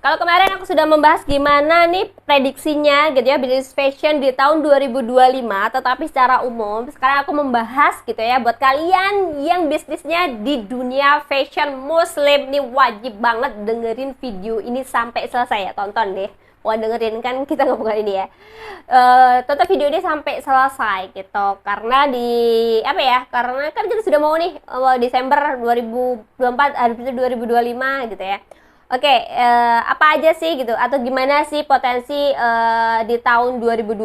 Kalau kemarin aku sudah membahas gimana nih prediksinya gitu ya bisnis fashion di tahun 2025, tetapi secara umum sekarang aku membahas gitu ya buat kalian yang bisnisnya di dunia fashion muslim nih, wajib banget dengerin video ini sampai selesai ya, tonton deh. Wah, dengerin kan kita ngomongin ini ya. Tonton video ini sampai selesai gitu. Karena di apa ya? Karena kan kita sudah mau nih Desember 2024 habis itu 2025 gitu ya. Oke, apa aja sih gitu atau gimana sih potensi di tahun 2025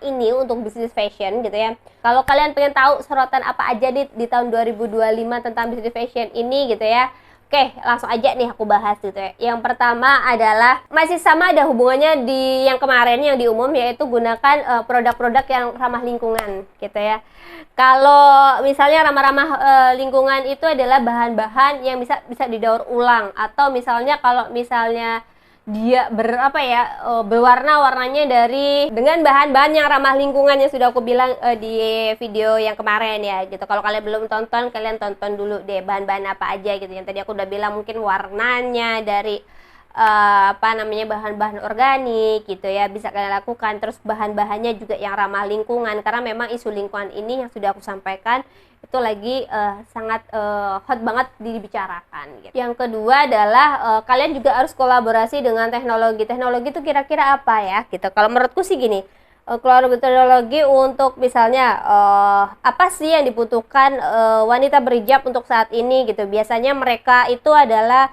ini untuk bisnis fashion gitu ya. Kalau kalian pengen tahu sorotan apa aja di tahun 2025 tentang bisnis fashion ini gitu ya. Oke, langsung aja nih aku bahas gitu ya. Yang pertama adalah masih sama, ada hubungannya di yang kemarin yang di umum, yaitu gunakan produk-produk yang ramah lingkungan gitu ya. Kalau misalnya ramah-ramah lingkungan itu adalah bahan-bahan yang bisa didaur ulang, atau misalnya kalau misalnya dia berwarna-warnanya dengan bahan-bahan yang ramah lingkungan yang sudah aku bilang di video yang kemarin ya gitu. Kalau kalian belum tonton, kalian tonton dulu deh bahan-bahan apa aja gitu yang tadi aku udah bilang. Mungkin warnanya dari bahan-bahan organik gitu ya, bisa kalian lakukan. Terus bahan-bahannya juga yang ramah lingkungan, karena memang isu lingkungan ini yang sudah aku sampaikan itu lagi sangat hot banget dibicarakan gitu. Yang kedua adalah kalian juga harus kolaborasi dengan teknologi. Teknologi itu kira-kira apa ya gitu. Kalau menurutku sih gini, teknologi untuk misalnya apa sih yang dibutuhkan wanita berhijab untuk saat ini gitu. Biasanya mereka itu adalah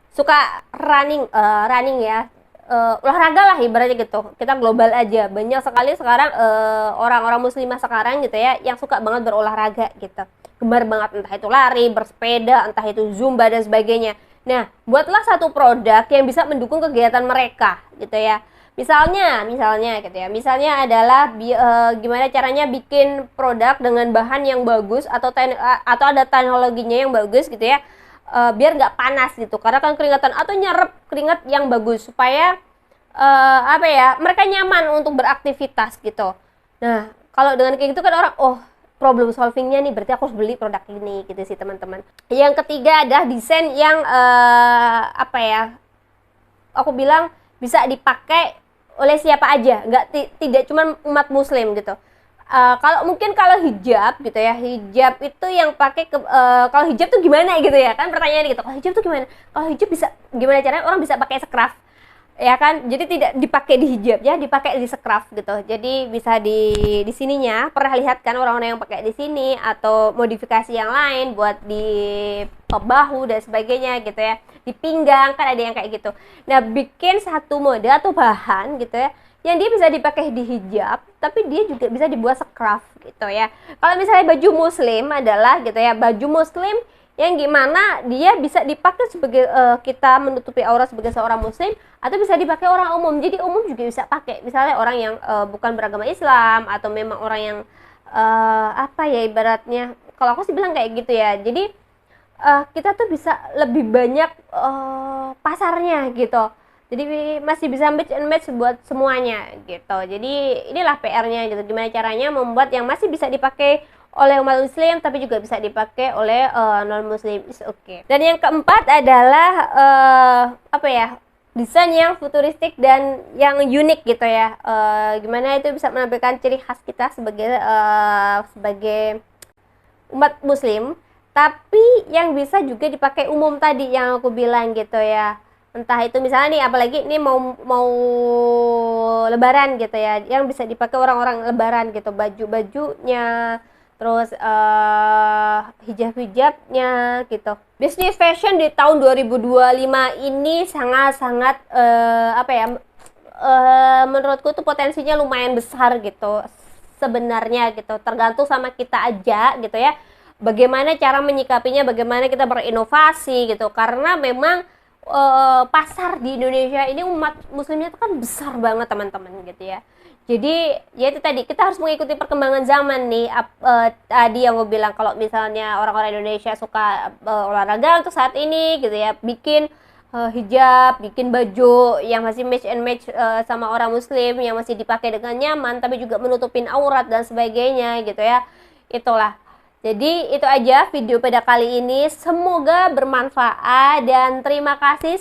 suka running ya, olahraga lah ibaratnya gitu. Kita global aja, banyak sekali sekarang orang-orang muslimah sekarang gitu ya yang suka banget berolahraga gitu, gemar banget, entah itu lari, bersepeda, entah itu zumba dan sebagainya. Nah, buatlah satu produk yang bisa mendukung kegiatan mereka gitu ya. Misalnya gitu ya, misalnya adalah gimana caranya bikin produk dengan bahan yang bagus atau ada teknologinya yang bagus gitu ya, biar nggak panas gitu, karena kan keringatan, atau nyerap keringat yang bagus supaya mereka nyaman untuk beraktivitas gitu. Nah, kalau dengan kayak gitu kan orang, problem solvingnya nih berarti aku harus beli produk ini gitu sih teman-teman. Yang ketiga adalah desain yang aku bilang bisa dipakai oleh siapa aja, tidak cuma umat muslim gitu. Kalau hijab gitu ya, hijab itu yang pakai kalau hijab tuh gimana gitu ya kan pertanyaannya gitu. Kalau hijab tuh gimana? Kalau hijab bisa gimana caranya orang bisa pakai scraf ya kan? Jadi tidak dipakai di hijab ya, dipakai di scraf gitu. Jadi bisa di sininya pernah lihat kan orang-orang yang pakai di sini, atau modifikasi yang lain buat di bahu dan sebagainya gitu ya. Di pinggang kan ada yang kayak gitu. Nah, bikin satu mode atau bahan gitu ya yang dia bisa dipakai di hijab, tapi dia juga bisa dibuat scraf gitu ya. Kalau misalnya baju muslim adalah gitu ya, baju muslim yang gimana dia bisa dipakai sebagai kita menutupi aurat sebagai seorang muslim, atau bisa dipakai orang umum. Jadi umum juga bisa pakai, misalnya orang yang bukan beragama Islam, atau memang orang yang ibaratnya, kalau aku sih bilang kayak gitu ya. Jadi kita tuh bisa lebih banyak pasarnya gitu. Jadi masih bisa match buat semuanya gitu. Jadi inilah PR-nya gitu. Gimana caranya membuat yang masih bisa dipakai oleh umat muslim tapi juga bisa dipakai oleh non muslim. Oke. Dan yang keempat adalah desain yang futuristik dan yang unik gitu ya. Gimana itu bisa menampilkan ciri khas kita sebagai umat muslim, tapi yang bisa juga dipakai umum tadi yang aku bilang gitu ya. Entah itu misalnya nih, apalagi ini mau lebaran gitu ya, yang bisa dipakai orang-orang lebaran gitu, baju-bajunya, terus hijab-hijabnya gitu. Bisnis fashion di tahun 2025 ini sangat-sangat menurutku tuh potensinya lumayan besar gitu sebenarnya gitu. Tergantung sama kita aja gitu ya, bagaimana cara menyikapinya, bagaimana kita berinovasi gitu. Karena memang pasar di Indonesia ini umat muslimnya itu kan besar banget teman-teman gitu ya. Jadi ya itu tadi, kita harus mengikuti perkembangan zaman nih. Tadi yang gue bilang, kalau misalnya orang-orang Indonesia suka olahraga untuk saat ini gitu ya, bikin hijab, bikin baju yang masih match and match sama orang muslim, yang masih dipakai dengan nyaman tapi juga menutupin aurat dan sebagainya gitu ya. Itulah. Jadi itu aja video pada kali ini, semoga bermanfaat dan terima kasih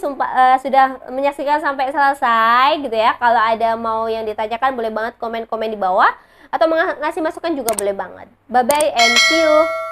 sudah menyaksikan sampai selesai gitu ya. Kalau ada mau yang ditanyakan boleh banget komen-komen di bawah atau ngasih masukan juga boleh banget. Bye bye and see you.